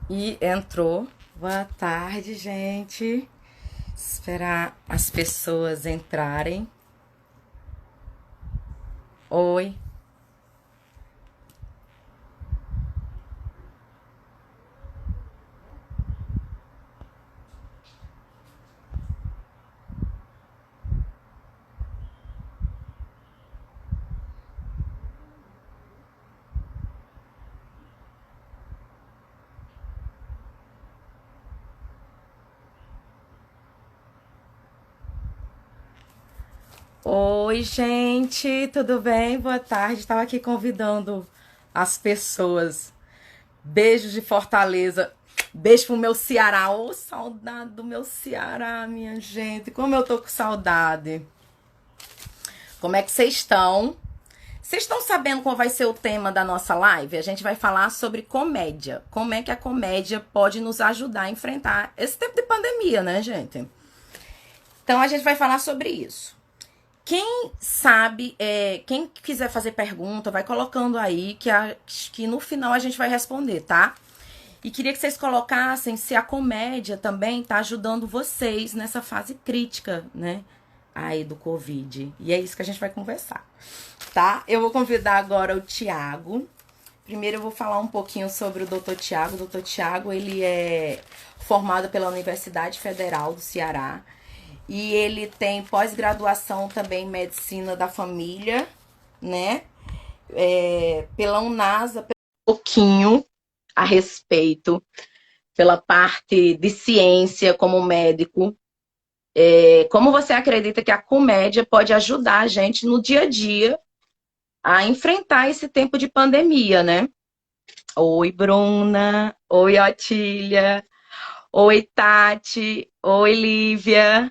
E entrou. Boa tarde, gente. Esperar as pessoas entrarem. Oi. Oi, gente. Tudo bem? Boa tarde. Estava aqui convidando as pessoas. Beijo de Fortaleza. Beijo pro meu Ceará. Ô, saudade do meu Ceará, minha gente. Como eu tô com saudade. Como é que vocês estão? Vocês estão sabendo qual vai ser o tema da nossa live? A gente vai falar sobre comédia. Como é que a comédia pode nos ajudar a enfrentar esse tempo de pandemia, né, gente? Então a gente vai falar sobre isso. Quem sabe, quem quiser fazer pergunta, vai colocando aí que no final a gente vai responder, tá? E queria que vocês colocassem se a comédia também tá ajudando vocês nessa fase crítica, né? Aí do Covid. E é isso que a gente vai conversar, tá? Eu vou convidar agora o Tiago. Primeiro eu vou falar um pouquinho sobre o Dr. Tiago. O Dr. Tiago, ele é formado pela Universidade Federal do Ceará. E ele tem pós-graduação também em Medicina da Família, né? Pela Unasa, um pouquinho a respeito, pela parte de ciência como médico. Como você acredita que a comédia pode ajudar a gente no dia a dia a enfrentar esse tempo de pandemia, né? Oi, Bruna. Oi, Otília. Oi, Tati. Oi, Lívia.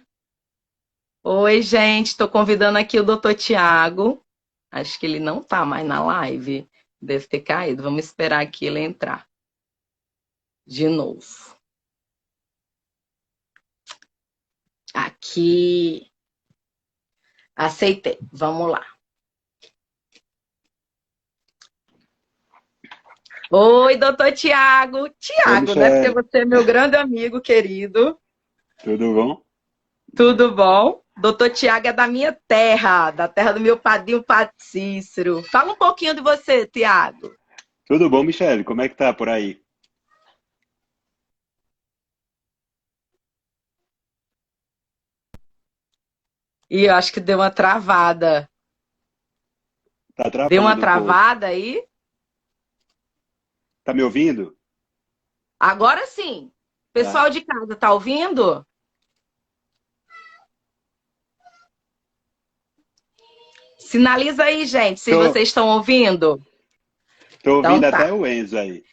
Oi, gente. Estou convidando aqui o Dr. Tiago. Acho que ele não tá mais na live. Deve ter caído. Vamos esperar aqui ele entrar de novo. Aqui. Aceitei. Vamos lá. Oi, doutor Tiago. Oi, Tiago, né? Porque Michele, você é meu grande amigo querido. tudo bom? Tudo bom? Doutor Tiago é da minha terra, da terra do meu padrinho Padre Cícero. Fala um pouquinho de você, Tiago. Tudo bom, Michele? Como é que tá por aí? E eu acho que deu uma travada. Tá Deu uma travando um pouco. travada aí? Tá me ouvindo? Agora sim. Tá. Pessoal de casa, tá ouvindo? Sinaliza aí, gente, se Tô, vocês estão ouvindo. tô Então ouvindo tá. até o Enzo aí.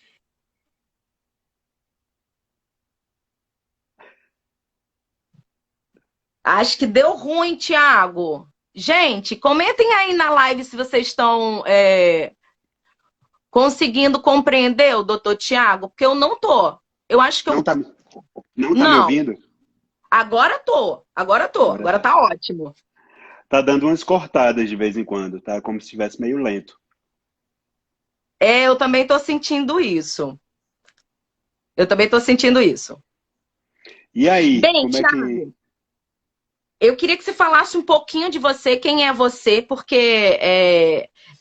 Acho que deu ruim, Tiago. Gente, comentem aí na live se vocês estão conseguindo compreender o doutor Tiago, porque eu não tô. Eu acho que Não eu. tá, não tá me Não, ouvindo? agora tô. Agora tô. Agora Agora tá. tá ótimo. Tá dando umas cortadas de vez em quando, tá? Como se estivesse meio lento. Eu também tô sentindo isso. Eu também tô sentindo isso. E aí, Bem, como é que... Tiago, eu queria que você falasse um pouquinho de você, quem é você, porque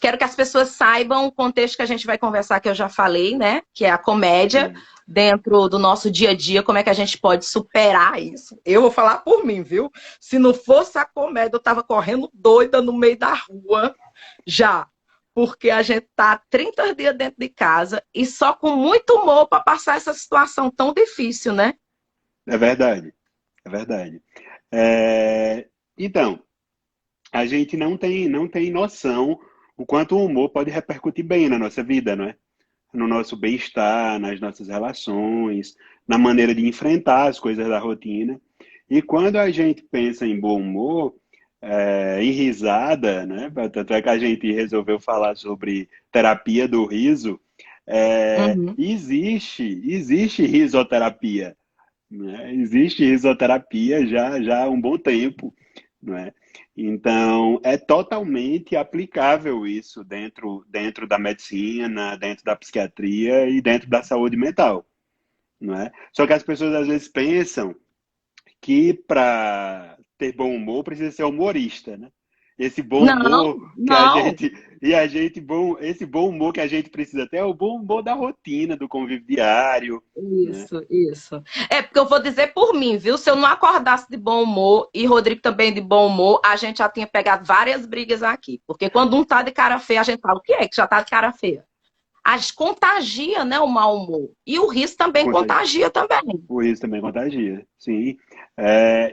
quero que as pessoas saibam o contexto que a gente vai conversar, que eu já falei, né? Que é a comédia Sim. dentro do nosso dia a dia, como é que a gente pode superar isso. Eu vou falar por mim, viu? Se não fosse a comédia, eu tava correndo doida no meio da rua já. Porque a gente tá 30 dias dentro de casa e só com muito humor para passar essa situação tão difícil, né? É verdade, é verdade. É, Então, a gente não tem noção o quanto o humor pode repercutir bem na nossa vida, não é? No nosso bem-estar, nas nossas relações, na maneira de enfrentar as coisas da rotina. E quando a gente pensa em bom humor, em risada, né? Tanto é que a gente resolveu falar sobre terapia do riso. Uhum. Existe risoterapia, né? Existe risoterapia já há um bom tempo, não é? Então, é totalmente aplicável isso dentro da medicina, dentro da psiquiatria e dentro da saúde mental. não é? Só que as pessoas às vezes pensam que para ter bom humor precisa ser humorista, né? Esse bom Não, humor que a não. gente esse bom humor que a gente precisa ter é o bom humor da rotina, do convívio diário, né? Isso, isso. É, porque eu vou dizer por mim, viu? Se eu não acordasse de bom humor e Rodrigo também de bom humor, a gente já tinha pegado várias brigas aqui. Porque quando um tá de cara feia, a gente fala, o que é que já tá de cara feia? A gente contagia, né, o mau humor. E o riso também contagia também. O riso também contagia, sim.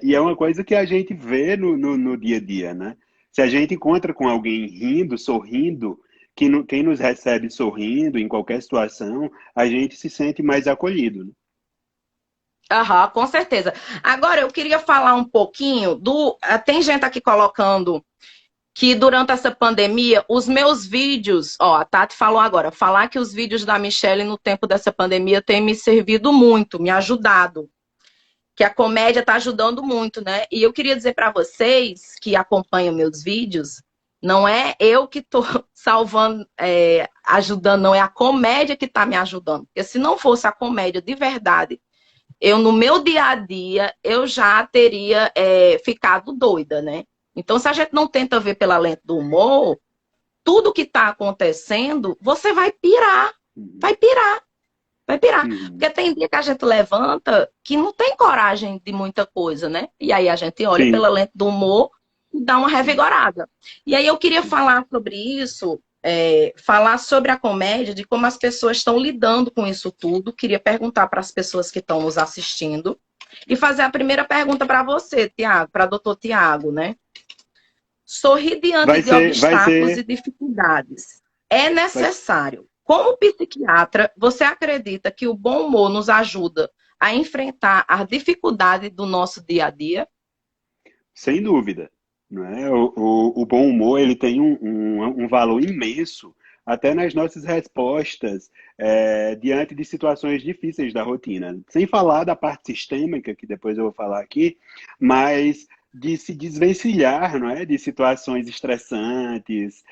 E é uma coisa que a gente vê no dia a dia, né? Se a gente encontra com alguém rindo, sorrindo, quem nos recebe sorrindo em qualquer situação, a gente se sente mais acolhido, né? Aham, com certeza. Agora, eu queria falar um pouquinho do. Tem gente aqui colocando que durante essa pandemia, os meus vídeos, ó, a Tati falou agora, falar que os vídeos da Michelle no tempo dessa pandemia têm me servido muito, me ajudado, que a comédia está ajudando muito, né? E eu queria dizer para vocês que acompanham meus vídeos, não é eu que estou salvando, ajudando, não, é a comédia que está me ajudando. Porque se não fosse a comédia de verdade, eu no meu dia a dia, eu já teria ficado doida, né? Então, se a gente não tenta ver pela lente do humor, tudo que está acontecendo, você vai pirar, Uhum, vai pirar, vai pirar. uhum. Porque tem dia que a gente levanta que não tem coragem de muita coisa, né? E aí a gente olha Sim, pela lente do humor e dá uma sim, revigorada. E aí eu queria sim. falar sobre isso, falar sobre a comédia, de como as pessoas estão lidando com isso tudo. Queria perguntar para as pessoas que estão nos assistindo e fazer a primeira pergunta para você, Tiago, para doutor Tiago, né? Sorrir diante de Vai obstáculos e ser, dificuldades é vai, necessário. Como psiquiatra, você acredita que o bom humor nos ajuda a enfrentar as dificuldades do nosso dia a dia? sem dúvida, não é? O bom humor ele tem um valor imenso até nas nossas respostas diante de situações difíceis da rotina. Sem falar da parte sistêmica, que depois eu vou falar aqui, mas de se desvencilhar, não é? De situações estressantes,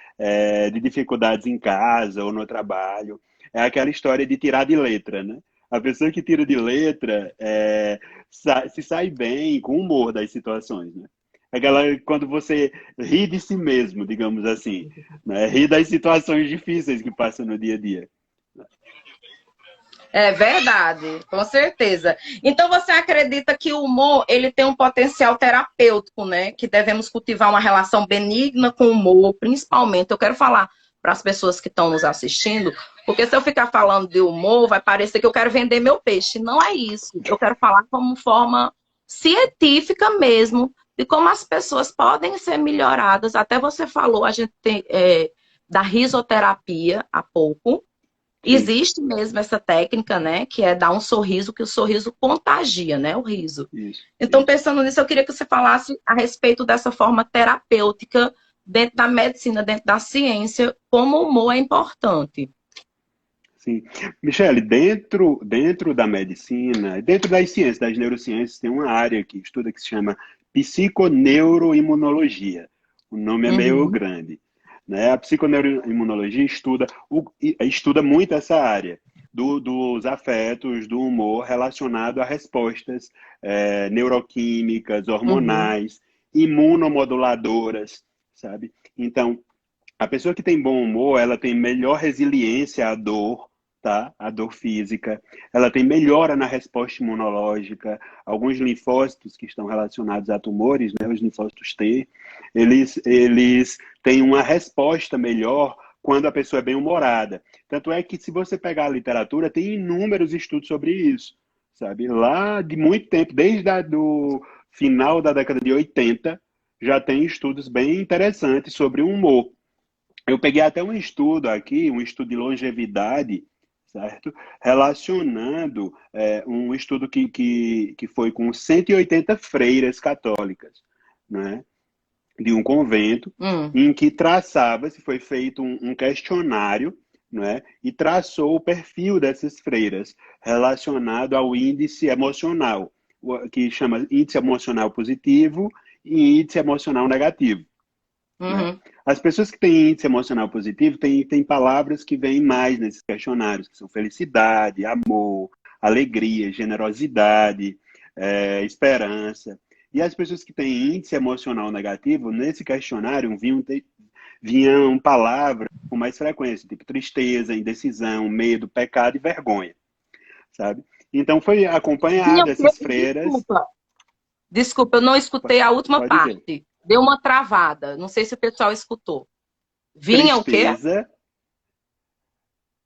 de dificuldades em casa ou no trabalho. É aquela história de tirar de letra, né? A pessoa que tira de letra se sai bem com o humor das situações, né? Aquela quando você ri de si mesmo, digamos assim, né? Ri das situações difíceis que passam no dia a dia. É verdade, com certeza. Então você acredita que o humor ele tem um potencial terapêutico, né? Que devemos cultivar uma relação benigna com o humor, principalmente. Eu quero falar para as pessoas que estão nos assistindo, porque se eu ficar falando de humor, vai parecer que eu quero vender meu peixe. Não é isso. Eu quero falar como forma científica mesmo de como as pessoas podem ser melhoradas. Até você falou, a gente tem da risoterapia há pouco. Sim, Existe mesmo essa técnica, né? Que é dar um sorriso, que o sorriso contagia, né? O riso. isso, Então, isso. pensando nisso, eu queria que você falasse a respeito dessa forma terapêutica dentro da medicina, dentro da ciência, como o humor é importante. Sim. Michele, dentro da medicina, dentro das ciências, das neurociências, tem uma área que estuda que se chama psiconeuroimunologia. O nome é meio Uhum, grande, né? A psiconeuroimunologia estuda muito essa área dos afetos, do humor relacionado a respostas neuroquímicas, uhum, hormonais, imunomoduladoras, sabe? Então, a pessoa que tem bom humor, ela tem melhor resiliência à dor, tá? À dor física. Ela tem melhora na resposta imunológica. Alguns linfócitos que estão relacionados a tumores, né? Os linfócitos T, eles têm uma resposta melhor quando a pessoa é bem-humorada. Tanto é que, se você pegar a literatura, tem inúmeros estudos sobre isso, sabe? Lá de muito tempo, desde do final da década de 80, já tem estudos bem interessantes sobre o humor. Eu peguei até um estudo aqui, um estudo de longevidade, certo? Relacionando um estudo que foi com 180 freiras católicas, né? De um convento, hum, em que traçava-se, foi feito um questionário, né? E traçou o perfil dessas freiras relacionado ao índice emocional, que chama índice emocional positivo e índice emocional negativo, né? uhum, As pessoas que têm índice emocional positivo têm palavras que vêm mais nesses questionários, que são felicidade, amor, alegria, generosidade, esperança. E as pessoas que têm índice emocional negativo, nesse questionário, vinham palavras com mais frequência, tipo tristeza, indecisão, medo, pecado e vergonha, sabe? Então foi acompanhado essas freiras. Desculpa, desculpa, eu não escutei a última Pode dizer. parte. Deu uma travada. Não sei se o pessoal escutou. Vinha o quê? Tristeza,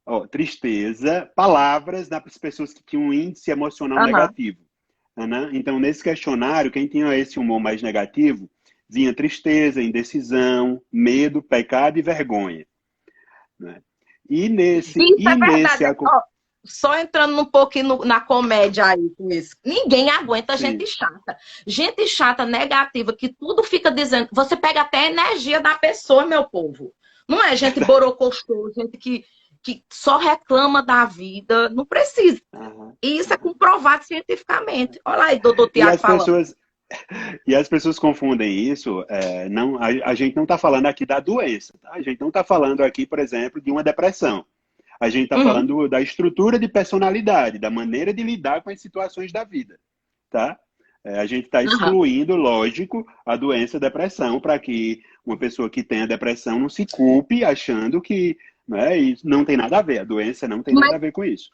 ó, tristeza, palavras das pessoas que tinham um índice emocional Aham. negativo. Né? Então, nesse questionário, quem tinha esse humor mais negativo, vinha tristeza, indecisão, medo, pecado e vergonha. Né? E nesse, Isso é e nesse, verdade. Ó, só entrando um pouquinho na comédia aí com isso. Ninguém aguenta sim, gente chata. Gente chata, negativa, que tudo fica dizendo. Você pega até a energia da pessoa, meu povo. Não é gente borocochô, gente que só reclama da vida. Não precisa. aham, E isso é aham. comprovado cientificamente. Olha aí, doutor E Tiago as falando. pessoas, e as pessoas confundem isso. Não, a gente não está falando aqui da doença, tá? A gente não está falando aqui, por exemplo, de uma depressão. A gente está Uhum, falando da estrutura de personalidade, da maneira de lidar com as situações da vida, tá? A gente está uhum. excluindo, lógico, a doença depressão, para que uma pessoa que tenha depressão não se culpe achando que, né, isso não tem nada a ver. A doença não tem nada a ver com isso.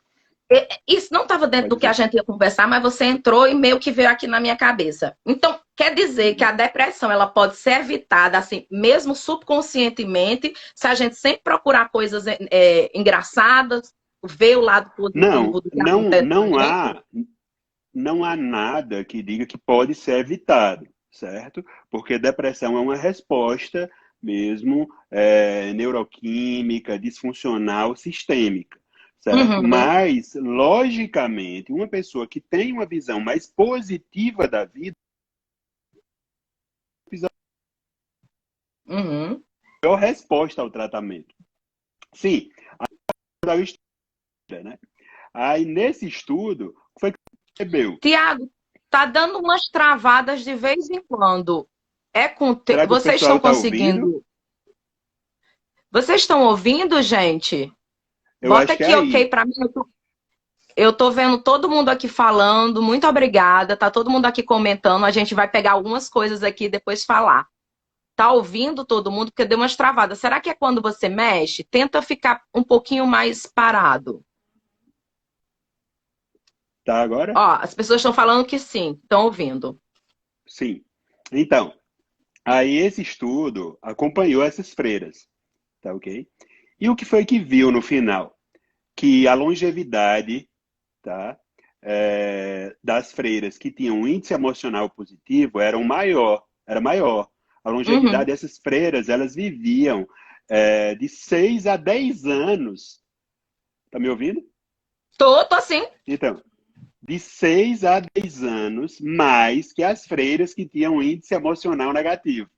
Isso não estava dentro Pode do que a dizer. gente ia conversar, mas você entrou e meio que veio aqui na minha cabeça. Então, quer dizer que a depressão ela pode ser evitada, assim, mesmo subconscientemente, se a gente sempre procurar coisas engraçadas, ver o lado Não, positivo do que não, acontece com a gente? não há nada que diga que pode ser evitado, certo? Porque depressão é uma resposta mesmo neuroquímica, disfuncional, sistêmica, certo? Uhum, Mas, logicamente, uma pessoa que tem uma visão mais positiva da vida, precisa uhum. ter a resposta ao tratamento. Sim, da história, né? Aí, nesse estudo, foi que percebeu. Tiago, tá dando umas travadas de vez em quando. Será que o Vocês pessoal estão está ouvindo? conseguindo? Vocês estão ouvindo, gente? Eu Bota acho que é aqui ok aí. para mim. Eu tô vendo todo mundo aqui falando. Muito obrigada. Tá todo mundo aqui comentando. A gente vai pegar algumas coisas aqui e depois falar. Tá ouvindo todo mundo? Porque deu umas travadas. Será que é quando você mexe? Tenta ficar um pouquinho mais parado. Tá agora? Ó, as pessoas estão falando que sim, estão ouvindo. Sim. Então, aí esse estudo acompanhou essas freiras, tá ok? E o que foi que viu no final? Que a longevidade, tá, das freiras que tinham um índice emocional positivo era maior. A longevidade Uhum. dessas freiras, elas viviam de 6 a 10 anos. Tá me ouvindo? Tô assim. Então, de 6 a 10 anos mais que as freiras que tinham um índice emocional negativo.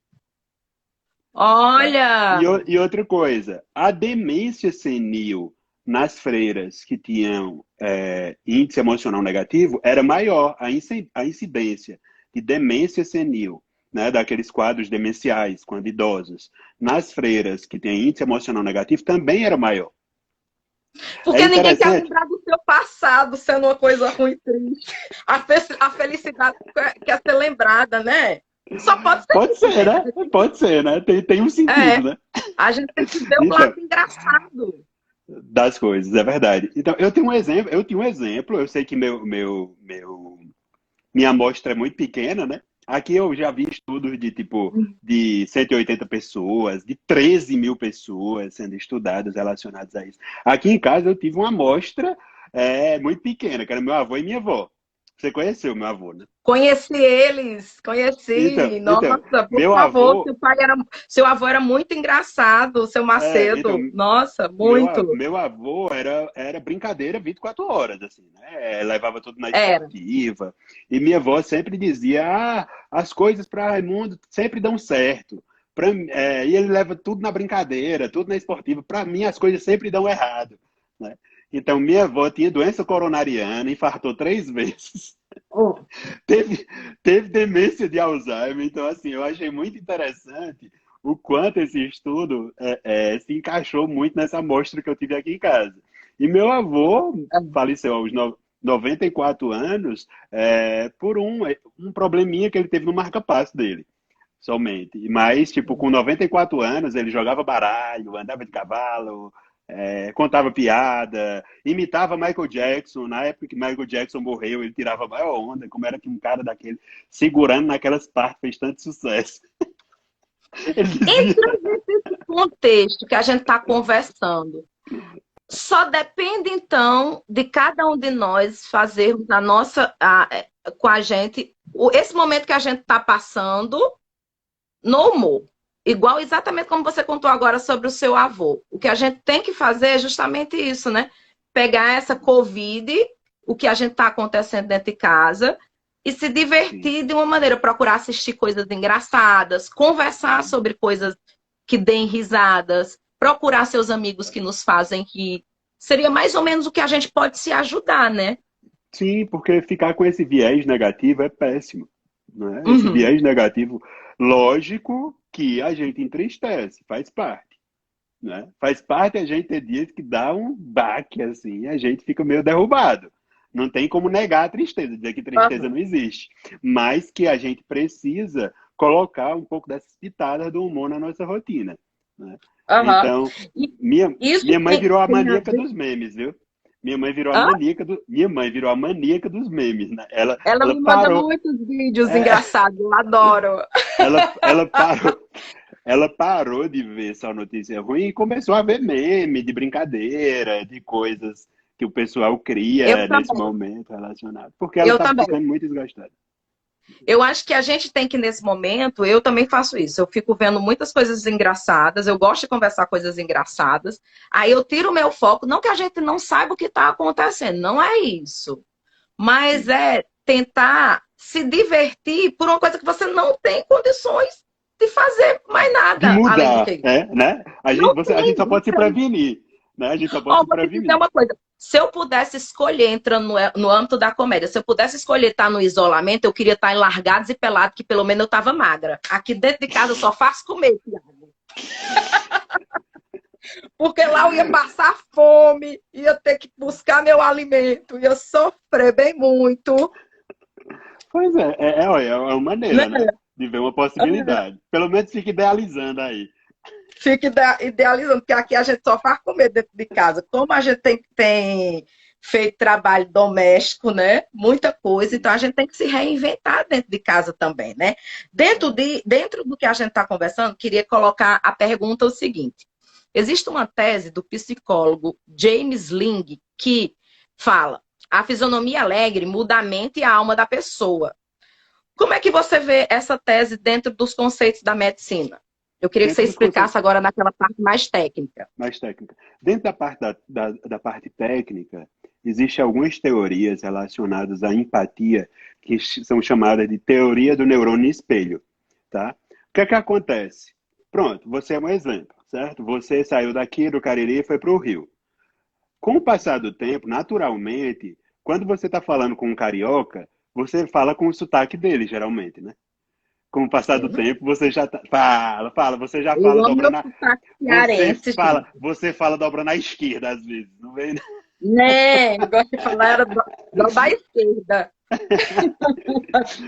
Tá? Olha. E outra coisa, a demência senil nas freiras que tinham índice emocional negativo era maior, a incidência de demência senil, né, daqueles quadros demenciais quando idosos, nas freiras que têm índice emocional negativo também era maior. É Porque ninguém quer interessante? lembrar do seu passado sendo uma coisa ruim e triste. A felicidade quer ser lembrada, né? Só pode ser Pode isso, ser, gente. né? Pode ser, né? Tem um sentido, É, né? a gente tem que ver o lado Então, engraçado. das coisas, é verdade. Então, eu sei que minha amostra é muito pequena, né? Aqui eu já vi estudos de tipo de 180 pessoas, de 13 mil pessoas sendo estudadas relacionadas a isso. Aqui em casa eu tive uma amostra muito pequena, que era meu avô e minha avó. Você conheceu meu avô, né? Conheci eles, conheci. Então, Nossa, por meu favor, avô, seu avô era muito engraçado, seu então, Macedo. Nossa, muito. meu avô era brincadeira 24 horas, assim, né? Levava tudo na Era. esportiva. E minha avó sempre dizia: as coisas para Raimundo sempre dão certo. E ele leva tudo na brincadeira, tudo na esportiva. Para mim, as coisas sempre dão errado, né? Então, minha avó tinha doença coronariana, infartou 3 vezes, Oh. teve, teve demência de Alzheimer. Então, assim, eu achei muito interessante o quanto esse estudo se encaixou muito nessa amostra que eu tive aqui em casa. E meu avô faleceu 94 anos por um probleminha que ele teve no marca-passo dele, somente. Mas, tipo, com 94 anos, ele jogava baralho, andava de cavalo, contava piada, imitava Michael Jackson. Na época que Michael Jackson morreu, ele tirava a maior onda, como era que um cara daquele segurando naquelas partes fez tanto sucesso. Ele dizia. Entrando nesse contexto que a gente está conversando, só depende, então, de cada um de nós fazermos com a gente esse momento que a gente está passando no humor. Igual exatamente como você contou agora sobre o seu avô. O que a gente tem que fazer é justamente isso, né? Pegar essa Covid, o que a gente está acontecendo dentro de casa, e se Sim, divertir de uma maneira, procurar assistir coisas engraçadas, conversar sobre coisas que deem risadas, procurar seus amigos que nos fazem rir. Seria mais ou menos o que a gente pode se ajudar, né? sim, porque ficar com esse viés negativo é péssimo, né? Esse Uhum. viés negativo, lógico que a gente entristece, faz parte, né? Faz parte a gente ter dias que dá um baque assim, a gente fica meio derrubado. Não tem como negar a tristeza, dizer que tristeza Uhum. não existe, mas que a gente precisa colocar um pouco dessas pitadas do humor na nossa rotina, né? Uhum. Então, E isso minha mãe virou a tem a maníaca ver. dos memes, viu? Hã? Minha mãe virou a maníaca dos memes, né? Ela Ela me manda parou, muitos vídeos é, engraçados, eu adoro. ela parou, ela parou de ver só notícia ruim e começou a ver meme de brincadeira, de coisas que o pessoal Eu cria nesse também. momento relacionado, porque ela Eu estava também. ficando muito desgastada. Eu acho que a gente tem que, nesse momento, eu também faço isso. Eu fico vendo muitas coisas engraçadas, eu gosto de conversar coisas engraçadas. Aí eu tiro o meu foco, não que a gente não saiba o que está acontecendo, não é isso. Mas Sim. é tentar se divertir por uma coisa que você não tem condições de fazer mais De nada além do que mudar, isso. né? Não A gente tem, só não pode se tem. prevenir, né? A gente só pode Ó, se vou te dizer prevenir. uma coisa. Se eu pudesse escolher, entrando no âmbito da comédia, se eu pudesse escolher estar no isolamento, eu queria estar em Largados e Pelados, que pelo menos eu estava magra. Aqui dentro de casa eu só faço comer, Thiago. Porque lá eu ia passar fome, ia ter que buscar meu alimento, ia sofrer bem muito. Pois olha, é uma Né? maneira, né? De ver uma possibilidade. Pelo menos fica idealizando aí. Fica idealizando, porque aqui a gente só faz comer dentro de casa. Como a gente tem feito trabalho doméstico, né? Muita coisa, então a gente tem que se reinventar dentro de casa também, né? É. Dentro do que a gente está conversando, queria colocar a pergunta o seguinte: existe uma tese do psicólogo James Ling que fala: a fisionomia alegre muda a mente e a alma da pessoa. Como é que você vê essa tese dentro dos conceitos da medicina? Eu queria que você Dentro dos conceitos explicasse agora naquela parte mais técnica. mais técnicos. Dentro da parte da parte técnica, existem algumas teorias relacionadas à empatia que são chamadas de teoria do neurônio espelho, tá? O que é que acontece? Pronto, você é um exemplo, certo? Você saiu daqui do Cariri e foi para o Rio. Com o passar do tempo, naturalmente, quando você está falando com um carioca, você fala com o sotaque dele, geralmente, né? Com o passar do Sim. tempo, você já você já fala Eu amo meu dobrando sotaque cearense, gente. você fala dobrando à esquerda às vezes, não vem? Né? Eu gosto de falar era da esquerda.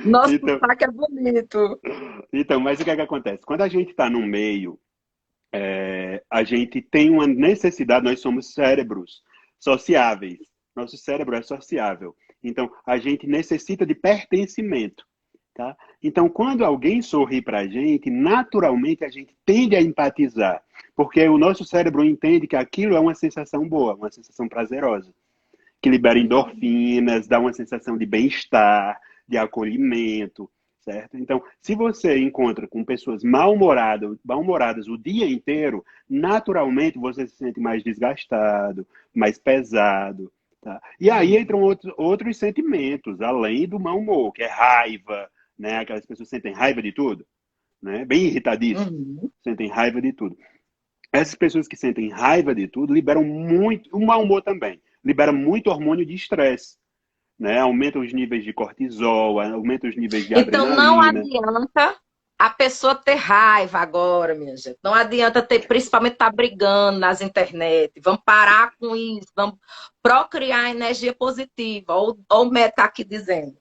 Nosso Então, sotaque é bonito. mas o que é que acontece? Quando a gente está num meio, a gente tem uma necessidade, nós somos cérebros sociáveis. Nosso cérebro é sociável. Então, a gente necessita de pertencimento. Tá? Então, quando alguém sorri para a gente, naturalmente a gente tende a empatizar, porque o nosso cérebro entende que aquilo é uma sensação boa, uma sensação prazerosa, que libera endorfinas, dá uma sensação de bem-estar, de acolhimento, certo? Então, se você encontra com pessoas mal-humoradas o dia inteiro, naturalmente você se sente mais desgastado, mais pesado, tá? E aí entram outros sentimentos, além do mau humor, que é raiva, né? Aquelas pessoas que sentem raiva de tudo, né? Bem irritadíssimo, Uhum. sentem raiva de tudo. Essas pessoas que sentem raiva de tudo liberam muito, o mau humor também, libera muito hormônio de estresse, né? Aumenta os níveis de cortisol, aumenta os níveis de Então não adrenalina. adianta a pessoa ter raiva agora, minha gente. Não adianta ter, principalmente estar brigando nas internet. Vamos parar com isso, vamos procriar energia positiva. Ou o médico aqui dizendo.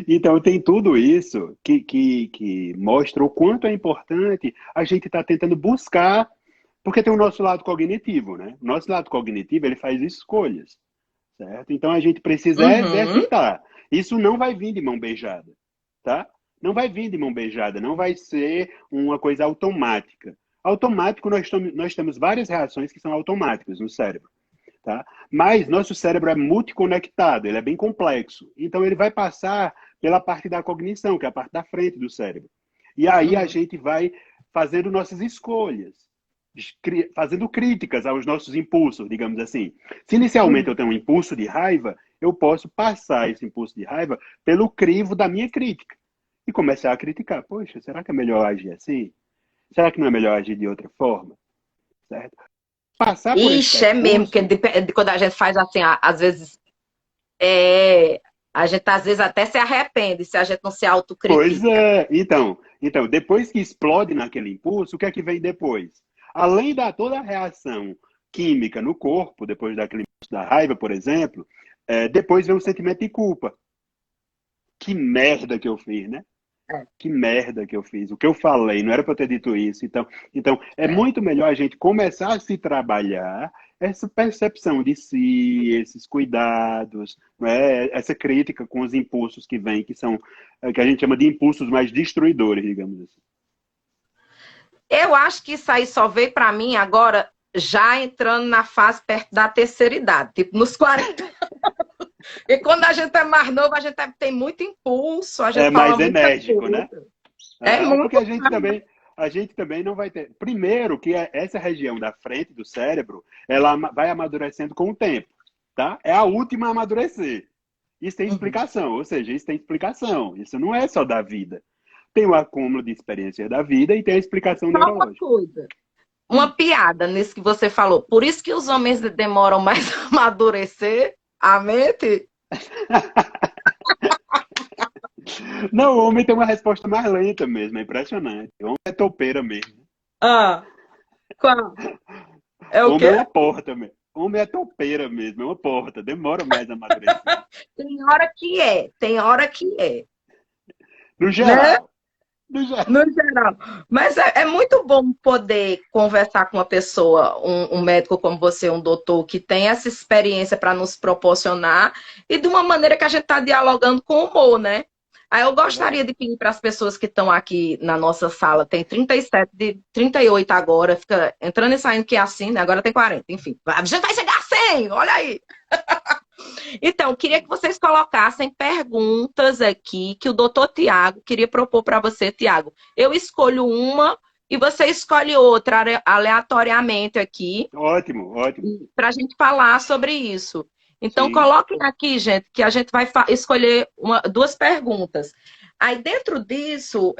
Então, tem tudo isso que mostra o quanto é importante a gente estar tentando buscar, porque tem o nosso lado cognitivo, né? O nosso lado cognitivo, ele faz escolhas, certo? Então, a gente precisa Uhum. exercitar. Isso não vai vir de mão beijada, tá? Não vai vir de mão beijada, não vai ser uma coisa automática. Automático, nós temos várias reações que são automáticas no cérebro. Tá? Mas nosso cérebro é multiconectado, ele é bem complexo. Então, ele vai passar pela parte da cognição, que é a parte da frente do cérebro. E aí a Uhum. gente vai fazendo nossas escolhas, fazendo críticas aos nossos impulsos, digamos assim. Se inicialmente eu Uhum. tenho um impulso de raiva, eu posso passar esse impulso de raiva pelo crivo da minha crítica e começar a criticar. Poxa, será que é melhor agir assim? Será que não é melhor agir de outra forma? Certo? Passar por esse Ixi, é mesmo, porque percurso. quando a gente faz assim, às vezes, é, a gente às vezes até se arrepende se a gente não se Pois autocritica. é. Então, depois que explode naquele impulso, o que é que vem depois? Além da toda a reação química no corpo, depois daquele impulso da raiva, por exemplo, depois vem o sentimento de culpa. Que merda que eu fiz, né? É, Que merda que eu fiz. O que eu falei, não era para eu ter dito isso. Então, é é. muito melhor a gente começar a se trabalhar essa percepção de si, esses cuidados, não é? Essa crítica com os impulsos que vêm, que são, que a gente chama de impulsos mais destruidores, digamos assim. Eu acho que isso aí só veio para mim agora, já entrando na fase perto da terceira idade, tipo nos 40. E quando a gente é mais novo, a gente tem muito impulso, a gente É fala mais muita enérgico, né? coisa. É É porque muito mais. a gente também não vai ter. Primeiro, que essa região da frente do cérebro, ela vai amadurecendo com o tempo, tá? É a última a amadurecer. Isso tem Uhum. explicação, ou seja, isso tem explicação. Isso não é só da vida. Tem o acúmulo de experiências da vida e tem a explicação Só uma neurológica. coisa, uma Hum. piada nisso que você falou. Por isso que os homens demoram mais a amadurecer a mente. Não, o homem tem uma resposta mais lenta mesmo, é impressionante. O homem é topeira mesmo. Ah, qual? É O o homem é quê? uma porta mesmo. O homem é topeira mesmo, é uma porta. Demora mais a amadurecer. Tem hora que é, tem hora que é, No né? geral. No geral. No geral. Mas é muito bom poder conversar com uma pessoa, um médico como você, um doutor, que tem essa experiência para nos proporcionar e de uma maneira que a gente está dialogando com humor, né? Aí eu É gostaria verdade. de pedir para as pessoas que estão aqui na nossa sala, tem 37, de 38 agora, fica entrando e saindo que é assim, né? Agora tem 40, enfim. A gente vai chegar a 100, olha aí. Então, queria que vocês colocassem perguntas aqui que o doutor Tiago queria propor para você, Tiago. Eu escolho uma e você escolhe outra aleatoriamente aqui Ótimo, ótimo. para a gente falar sobre isso. Então, Sim. coloquem aqui, gente, que a gente vai escolher duas perguntas. Aí, dentro disso,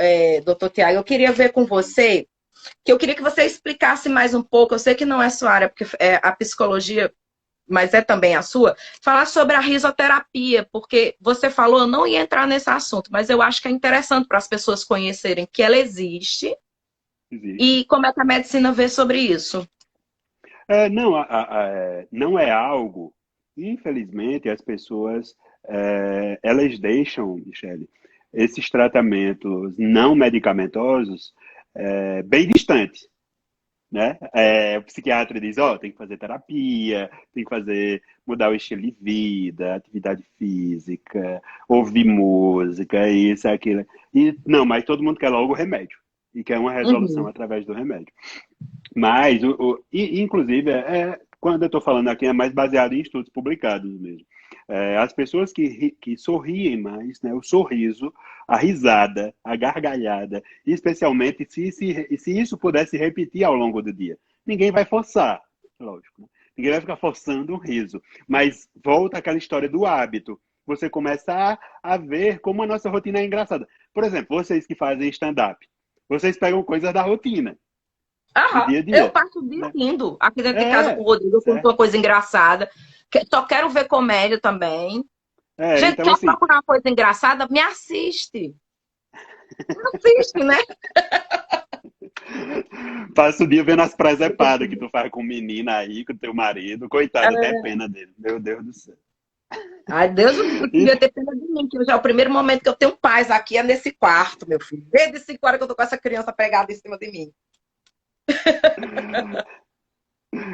doutor Tiago, eu queria ver com você, que eu queria que você explicasse mais um pouco, eu sei que não é sua área, porque a psicologia, mas é também a sua, falar sobre a risoterapia, porque você falou, eu não ia entrar nesse assunto, mas eu acho que é interessante para as pessoas conhecerem que ela existe Existe. e como é que a medicina vê sobre isso. Não, não é algo. Infelizmente, as pessoas elas deixam, Michele, esses tratamentos não medicamentosos bem distantes, né? O psiquiatra diz, ó, tem que fazer terapia, tem que mudar o estilo de vida, atividade física, ouvir música, isso, aquilo. E não, mas todo mundo quer logo o remédio e quer uma resolução Uhum. através do remédio. Mas, inclusive, quando eu estou falando aqui, é mais baseado em estudos publicados mesmo. As pessoas que sorriem mais, né, o sorriso, a risada, a gargalhada, e especialmente se isso pudesse repetir ao longo do dia. Ninguém vai forçar, lógico. Né? Ninguém vai ficar forçando um riso. Mas volta aquela história do hábito. Você começar a ver como a nossa rotina é engraçada. Por exemplo, vocês que fazem stand-up, vocês pegam coisas da rotina do Aham. dia a Eu dia, passo o dia né? rindo aqui dentro de casa com o Rodrigo, eu conto Certo? uma coisa engraçada. Só quero ver comédia também. Gente, Então quer assim, procurar uma coisa engraçada? Me assiste. Assiste, né? Passa o dia vendo as presepadas que tu faz com menina aí, com teu marido. Coitado, até pena dele. Meu Deus do céu. Ai, Deus o livre, E- podia ter pena de mim, que já é o primeiro momento que eu tenho paz aqui é nesse quarto, meu filho. Desde 5 horas que eu tô com essa criança pegada em cima de mim.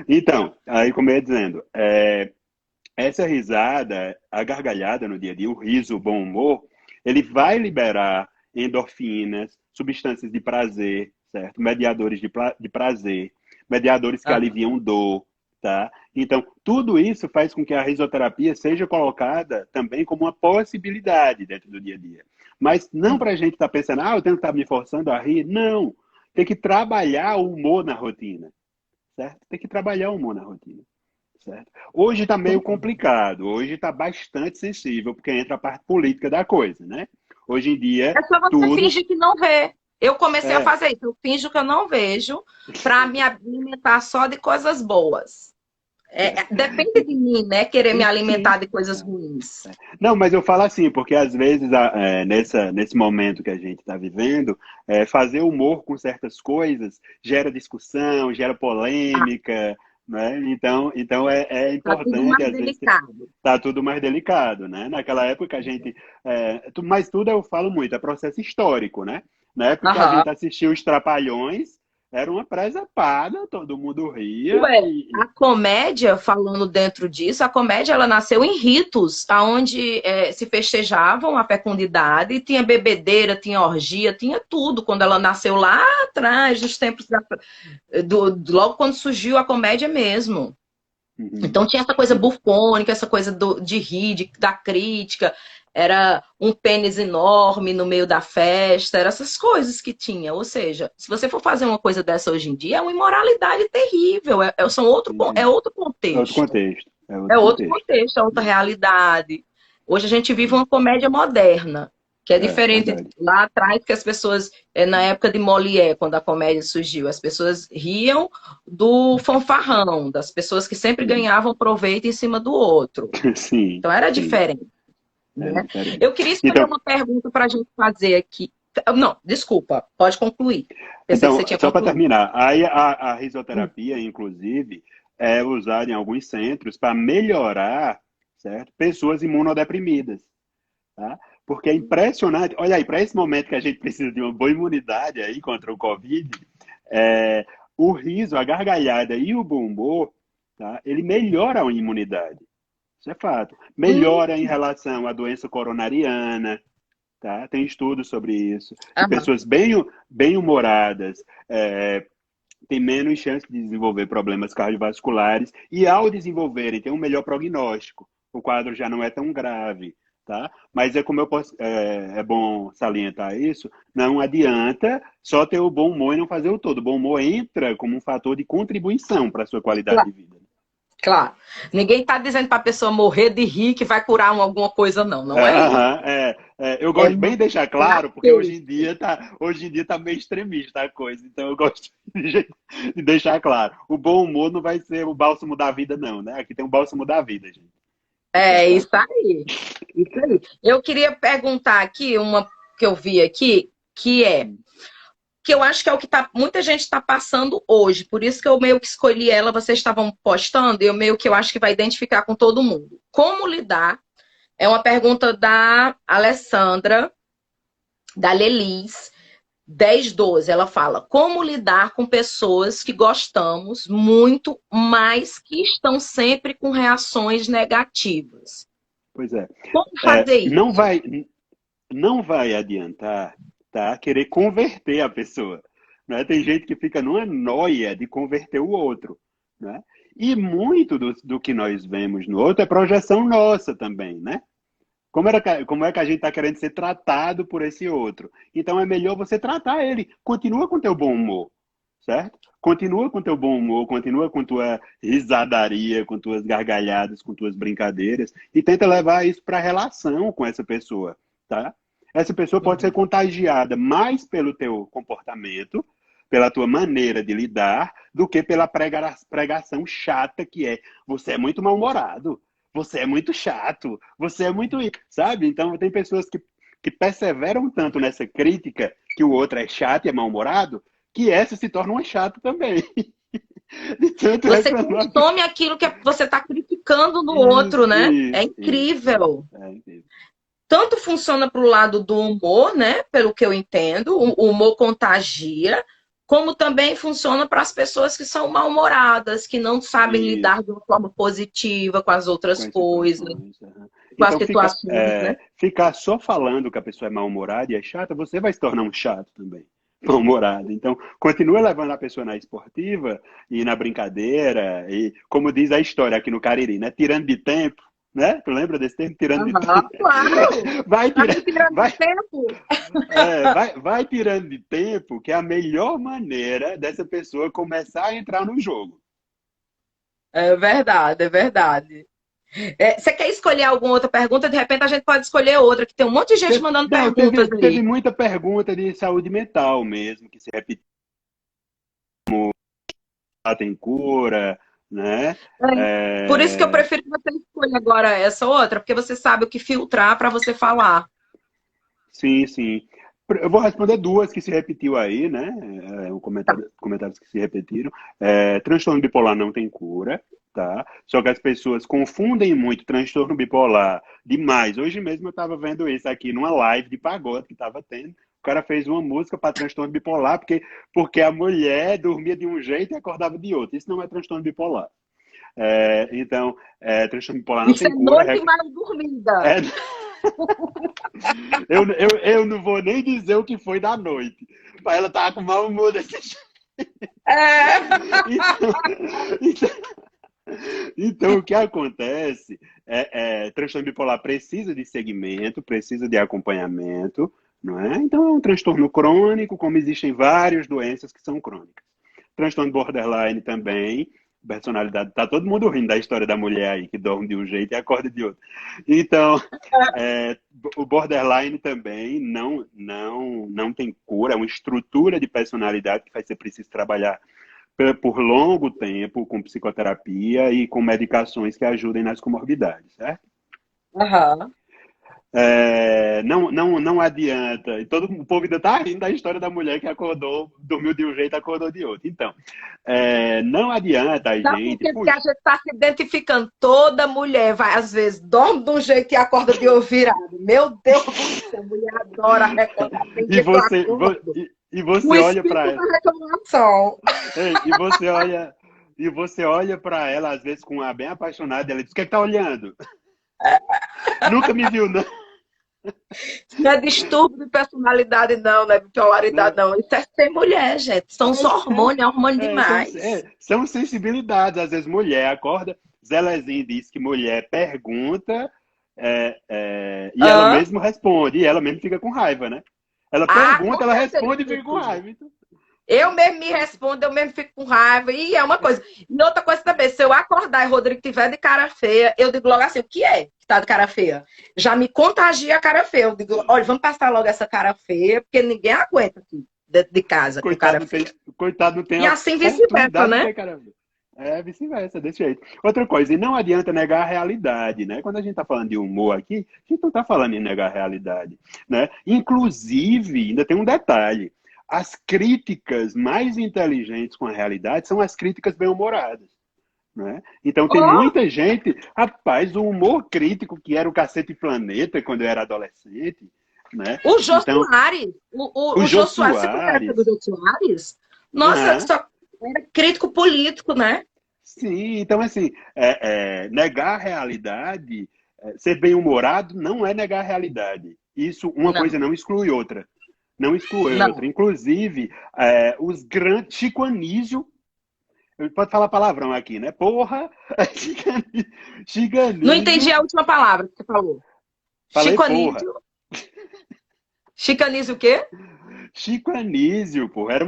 Então, aí como eu ia dizendo, essa risada, a gargalhada no dia a dia, o riso, o bom humor, ele vai liberar endorfinas, substâncias de prazer, certo? Mediadores de prazer, mediadores que Aham. aliviam dor, tá? Então, tudo isso faz com que a risoterapia seja colocada também como uma possibilidade dentro do dia a dia. Mas não para a gente estar pensando, eu tenho que estar me forçando a rir. Não. Tem que trabalhar o humor na rotina, certo? Tem que trabalhar o humor na rotina. Certo? Hoje está meio complicado, hoje está bastante sensível, porque entra a parte política da coisa, né? Hoje em dia, É só você tudo fingir que não vê. Eu comecei a é, fazer isso. Eu finjo que eu não vejo para me alimentar só de coisas boas. Depende de mim, né? Querer me alimentar sim. de coisas ruins. Não, mas eu falo assim, porque às vezes, nesse momento que a gente está vivendo, fazer humor com certas coisas gera discussão, gera Ah, polêmica, né? Então é tá tudo importante, mais às vezes, delicado. tá tudo mais delicado, né? Naquela época a gente. Mas tudo eu falo muito, é processo histórico, né? Na época que a Aham. gente assistiu os Trapalhões, era uma presepada, todo mundo ria Ué, e. a comédia, falando dentro disso, a comédia ela nasceu em ritos, onde se festejavam a fecundidade, tinha bebedeira, tinha orgia, tinha tudo, quando ela nasceu lá atrás, nos tempos logo quando surgiu a comédia mesmo. Uhum. Então tinha essa coisa Então, bufônica, essa coisa de rir, da crítica, era um pênis enorme no meio da festa, eram essas coisas que tinha. Ou seja, se você for fazer uma coisa dessa hoje em dia, é uma imoralidade terrível, é entendi. outro É outro contexto. contexto, é É outro outro contexto. contexto, é outra realidade. Hoje a gente vive uma comédia moderna, que é diferente Verdade. lá atrás que as pessoas, na época de Molière, quando a comédia surgiu, as pessoas riam do fanfarrão, das pessoas que sempre Uhum. ganhavam proveito em cima do outro. Sim, Então era sim, diferente, era né? diferente. Eu queria escolher Então, uma pergunta para a gente fazer aqui. Não, desculpa, pode concluir. Pensei que então você tinha só para concluído. terminar, aí a risoterapia, inclusive, é usada em alguns centros para melhorar, certo? Pessoas imunodeprimidas, tá? Porque é impressionante. Olha aí, para esse momento que a gente precisa de uma boa imunidade aí contra o Covid, é, o riso, a gargalhada e o bom humor, tá? Ele melhora a imunidade. Isso é fato. Hum, Melhora em relação à doença coronariana, tá? Tem estudos sobre isso, que aham. pessoas bem humoradas têm menos chance de desenvolver problemas cardiovasculares e, ao desenvolverem, têm um melhor prognóstico. O quadro já não é tão grave, tá? Mas é bom salientar isso, não adianta só ter o bom humor e não fazer o todo. O bom humor entra como um fator de contribuição para a sua qualidade de vida. Claro. Ninguém está dizendo para a pessoa morrer de rir que vai curar alguma coisa, não. Não é isso. Aham, eu É gosto bem de deixar claro, porque terapêutico. hoje em dia tá meio extremista a coisa, então eu gosto de deixar claro. O bom humor não vai ser o bálsamo da vida, não, né? Aqui tem um bálsamo da vida, gente. Fica É isso tranquilo. aí. Isso aí. Eu queria perguntar aqui uma que eu vi aqui, que eu acho que é o que muita gente está passando hoje. Por isso que eu meio que escolhi ela, vocês estavam postando, e eu meio que eu acho que vai identificar com todo mundo. Como lidar? É uma pergunta da Alessandra, da Lelis, 1012. Ela fala: como lidar com pessoas que gostamos muito, mas que estão sempre com reações negativas? Pois é. Como fazer Não isso? vai adiantar, tá? Querer converter a pessoa, né? Tem gente que fica numa noia de converter o outro, né? E muito do que nós vemos no outro é projeção nossa também, né? Como é que a gente está querendo ser tratado por esse outro? Então é melhor você tratar ele. Continua com teu bom humor, certo? Continua com teu bom humor, continua com tua risadaria, com tuas gargalhadas, com tuas brincadeiras e tenta levar isso para a relação com essa pessoa, tá? Essa pessoa pode ser Uhum. contagiada mais pelo teu comportamento, pela tua maneira de lidar, do que pela pregação chata que é. Você é muito mal-humorado, você é muito chato, você é muito, sabe? Então tem pessoas que que perseveram tanto nessa crítica que o outro é chato e é mal-humorado, que essa se torna uma chata também. De tanto Você reclamar. consome aquilo que você está criticando no outro, né? É Isso. incrível. É incrível. Tanto funciona para o lado do humor, né? Pelo que eu entendo, o humor contagia, como também funciona para as pessoas que são mal-humoradas, que não sabem lidar Isso. de uma forma positiva com as Com outras as coisas, situações. Uhum. com as Então, situações, né? ficar só falando que a pessoa é mal-humorada e é chata, você vai se tornar um chato também. Mal-humorado. Então, continua levando a pessoa na esportiva e na brincadeira, e como diz a história aqui no Cariri, né? Tirando de tempo, né? Tu lembra desse termo? Tirando de Aham, tempo. claro! Vai, Tá tira, me tirando de vai, tempo. vai tirando de tempo, que é a melhor maneira dessa pessoa começar a entrar no jogo. É verdade, é verdade. Você quer escolher alguma outra pergunta? De repente a gente pode escolher outra, que tem um monte de gente mandando Não, perguntas teve aí. muita pergunta de saúde mental mesmo, que se repete, tem cura, né? É. Por isso que eu É, prefiro que você escolha agora essa outra, porque você sabe o que filtrar para você falar. sim, sim. Eu vou responder duas que se repetiu aí, né? Comentários que se repetiram. Transtorno bipolar não tem cura, tá? Só que as pessoas confundem muito transtorno bipolar demais. Hoje mesmo eu estava vendo isso aqui numa live de pagode que estava tendo. O cara fez uma música para transtorno bipolar porque a mulher dormia de um jeito e acordava de outro. Isso não é transtorno bipolar. Então, transtorno bipolar não Isso tem é cura. noite mal dormida. É, eu não vou nem dizer o que foi da noite. Mas ela tava com mau humor desse jeito. É. Então, então, então, o que acontece transtorno bipolar precisa de segmento, precisa de acompanhamento, não é? Então, é um transtorno crônico, como existem várias doenças que são crônicas. Transtorno borderline também, personalidade. Tá todo mundo rindo da história da mulher aí que dorme de um jeito e acorda de outro. Então, é, o borderline também não tem cura, é uma estrutura de personalidade que vai ser preciso trabalhar por longo tempo com psicoterapia e com medicações que ajudem nas comorbidades, certo? Aham. Não adianta. E todo o povo ainda está rindo da história da mulher que acordou, dormiu de um jeito, acordou de outro. Então, não adianta a Sabe por gente. que que a gente está se identificando? Toda mulher vai, às vezes, dorme de um jeito e acorda de outro virado. Meu Deus do céu, a mulher adora reclamar. Tem E dia que eu você, acordo. e O você olha espírito para da ela. reclamação. Ei, e você olha para ela, às vezes, com uma bem apaixonada, e ela diz: O que é que tá olhando? Nunca me viu, não. Não é distúrbio de personalidade, não, não é bipolaridade, Né? não. Isso é ser mulher, gente. São só hormônio, é hormônio demais. São sensibilidades. Às vezes, mulher acorda. Zelezinho diz que mulher pergunta e ela Hã? mesmo responde. E ela mesmo fica com raiva, né? Ela Ah, com pergunta, ela certeza responde e que fica com fica. raiva. Então, Eu mesmo me respondo, eu mesmo fico com raiva. E é uma coisa. E outra coisa também, se eu acordar e Rodrigo tiver de cara feia, eu digo logo assim, o que é que tá de cara feia? Já me contagia a cara feia. Eu digo, olha, vamos passar logo essa cara feia, porque ninguém aguenta aqui dentro de casa com coitado, cara não tem, feia. coitado não tem E a assim vice-versa, oportunidade de né? ter caramba. É vice-versa, desse jeito. Outra coisa, e não adianta negar a realidade, né? Quando a gente está falando de humor aqui, a gente não está falando em negar a realidade, né? Inclusive, ainda tem um detalhe. As críticas mais inteligentes com a realidade são as críticas bem-humoradas, né? Então tem Oh, muita gente, rapaz, o humor crítico que era o Cacete Planeta quando eu era adolescente, né? o Jô Então, Soares. o O Jô Jô Soares, você conhece do Soares, Jô Soares? Nossa, aham. só era crítico político, né? Sim, então assim, negar a realidade, ser bem-humorado não é negar a realidade. Isso, uma coisa Não, não exclui outra. Não exclui outra. não. Inclusive, os grandes. Chico Anísio, pode falar palavrão aqui, né? Porra! Chico Não entendi Anísio, a última palavra que você falou. falei Chico porra. Anísio. Chico Anísio o quê? Chico Anísio, pô, era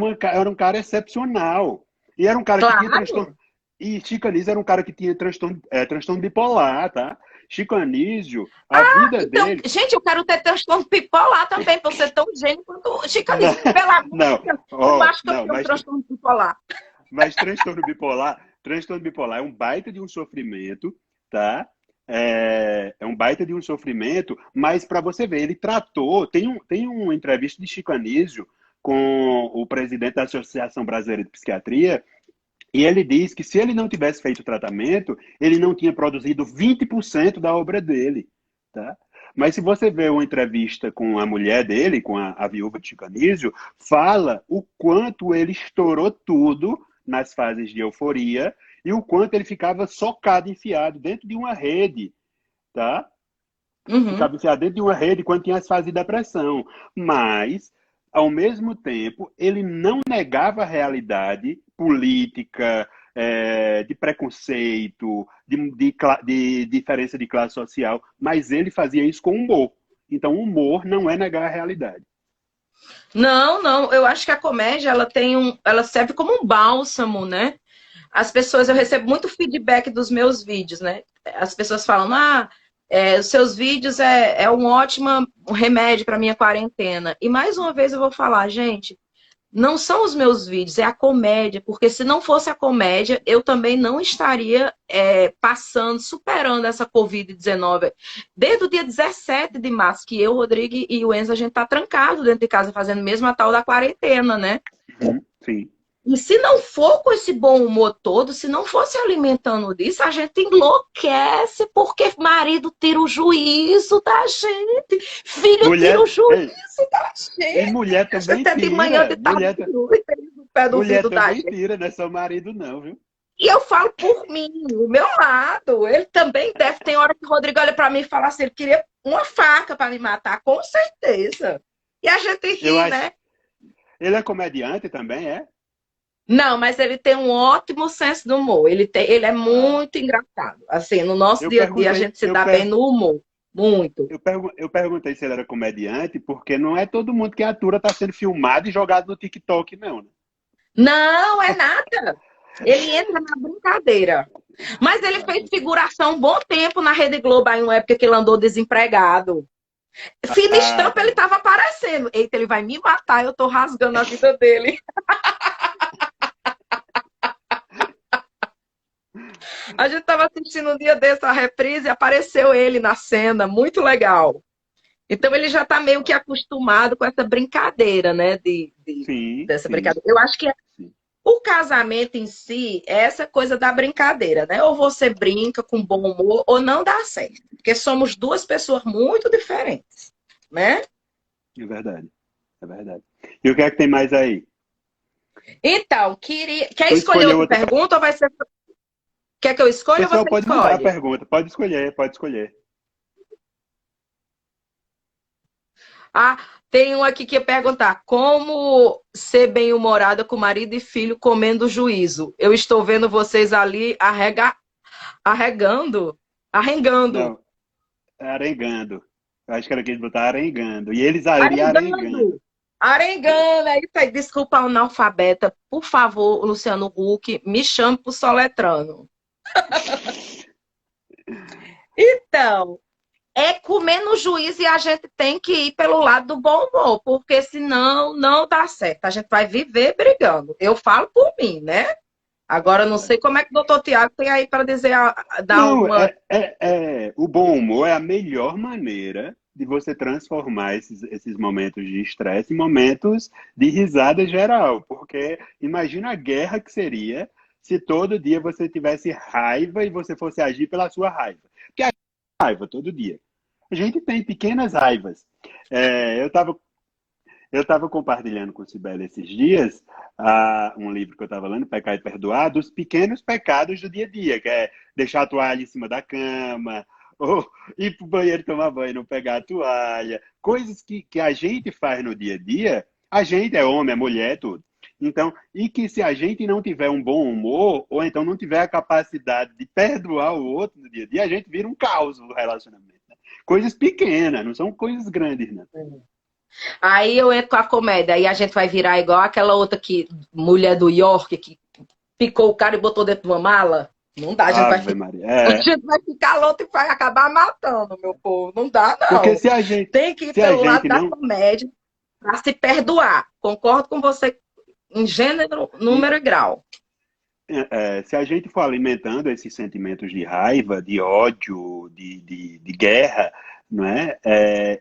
um cara excepcional. E era um cara que tinha transtorno. Claro. E Chico Anísio era um cara que tinha transtorno bipolar, tá? Chico Anísio, a vida Então, dele. gente, eu quero ter transtorno bipolar também, para ser tão gênio quanto o Chico Não, Anísio. Pelo amor de não, Deus, eu oh, acho que eu não, tenho um transtorno bipolar. mas transtorno bipolar é um baita de um sofrimento, tá? é um baita de um sofrimento, mas para você ver, ele tratou. Tem uma entrevista de Chico Anísio com o presidente da Associação Brasileira de Psiquiatria, e ele diz que se ele não tivesse feito o tratamento, ele não tinha produzido 20% da obra dele, tá? Mas se você vê uma entrevista com a mulher dele, com a viúva de Chico Anísio, fala o quanto ele estourou tudo nas fases de euforia e o quanto ele ficava socado, enfiado dentro de uma rede, tá? Uhum. Ficava enfiado dentro de uma rede quando tinha as fases de depressão. Mas, ao mesmo tempo, ele não negava a realidade política, de preconceito, de diferença de classe social, mas ele fazia isso com humor. Então, humor não é negar a realidade. Não, não, eu acho que a comédia ela serve como um bálsamo, né? As pessoas, eu recebo muito feedback dos meus vídeos, né? As pessoas falam, os seus vídeos é um ótimo remédio para minha quarentena. E mais uma vez eu vou falar, gente, não são os meus vídeos, é a comédia, porque se não fosse a comédia, eu também não estaria passando, superando essa Covid-19. Desde o dia 17 de março, que eu, Rodrigo e o Enzo, a gente tá trancado dentro de casa, fazendo mesmo a tal da quarentena, né? Uhum, sim. E se não for com esse bom humor todo, se não fosse alimentando disso, a gente enlouquece, porque marido tira o juízo da gente, filho tira Mulher, o juízo ei, da e gente. mulher A gente também é de manhã tira. de tarde no pé do Mulher ouvido da também gente. tira, não é só marido, não, viu? E eu falo por mim, o meu lado. Ele também deve. Tem hora que o Rodrigo olha para mim e fala assim: ele queria uma faca para me matar, com certeza. E a gente Eu ri, acho. né? Ele é comediante também, é? Não, mas ele tem um ótimo senso do humor. Ele é Ah, muito engraçado. Assim, no nosso eu dia a dia, a perguntei, gente se dá bem no humor. Muito. eu perguntei se ele era comediante, porque não é todo mundo que atura tá sendo filmado e jogado no TikTok, não, né? Não, é nada. Ele entra na brincadeira. Mas ele Ah, fez figuração um bom tempo na Rede Globo, aí, em uma época que ele andou desempregado. Fina estampa, tá ele bom. estava aparecendo. Eita, ele vai me matar, eu tô rasgando a vida dele. A gente estava assistindo um dia desse a reprise e apareceu ele na cena, muito legal. Então ele já está meio que acostumado com essa brincadeira, né? Sim, Dessa sim, brincadeira. Eu acho que sim. o casamento em si é essa coisa da brincadeira, né? Ou você brinca com bom humor ou não dá certo. Porque somos duas pessoas muito diferentes, né? É verdade, é verdade. E o que é que tem mais aí? Então, quer Tu escolher escolheu outra outra. pergunta ou vai ser. Quer que eu O escolha ou pessoal você pode mandar a escolhe? pergunta, pode escolher, pode escolher. Ah, tem um aqui que ia perguntar: como ser bem-humorada com marido e filho comendo juízo? Eu estou vendo vocês ali arregando, arrengando, Não, é arengando. Eu acho que era que eles botaram arengando. E eles ali arengando, arengando. arengando. É isso aí. Desculpa, analfabeta. Por favor, Luciano Huck, me chame pro soletrano. Então, é comer no juízo e a gente tem que ir pelo lado do bom humor, porque senão não dá certo. A gente vai viver brigando. Eu falo por mim, né? Agora, não sei como é que o doutor Tiago tem aí para dizer, dar Não, uma. o bom humor é a melhor maneira de você transformar esses momentos de estresse em momentos de risada geral. Porque imagina a guerra que seria se todo dia você tivesse raiva e você fosse agir pela sua raiva. Porque a raiva todo dia. A gente tem pequenas raivas. É, eu estava compartilhando com o Sibeli esses dias um livro que eu estava lendo, Pecar e Perdoar, dos pequenos pecados do dia a dia, que é deixar a toalha em cima da cama, ou ir para o banheiro tomar banho e não pegar a toalha. Coisas que a gente faz no dia a dia, a gente é homem, é mulher, tudo. Então, e que se a gente não tiver um bom humor, ou então não tiver a capacidade de perdoar o outro no dia a dia, a gente vira um caos no relacionamento. Né? Coisas pequenas, não são coisas grandes, né? Aí eu entro com a comédia, aí a gente vai virar igual aquela outra que, mulher do York, que picou o cara e botou dentro de uma mala. Não dá, Ave Maria. a É. gente vai ficar louco e vai acabar matando, meu povo. Não dá, Porque não. Tem que ir se a pelo lado gente da não. comédia para se perdoar. Concordo com você em gênero, número e grau. se a gente for alimentando esses sentimentos de raiva, de ódio, de guerra, não é?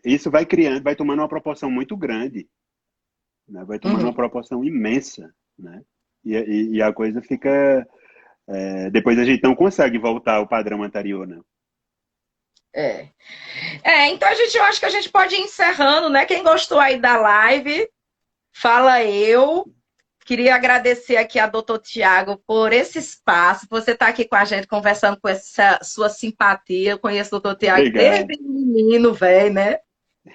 Isso vai criando, vai tomando uma proporção muito grande, né? Vai tomando uma Uhum. proporção imensa, né? E a coisa fica. Depois a gente não consegue voltar ao padrão anterior, não. É. Então eu acho que a gente pode ir encerrando, né? Quem gostou aí da live, fala eu. Queria agradecer aqui a doutor Tiago por esse espaço, por você estar aqui com a gente, conversando com essa sua simpatia. Eu conheço o doutor Tiago Obrigado. desde menino velho, né?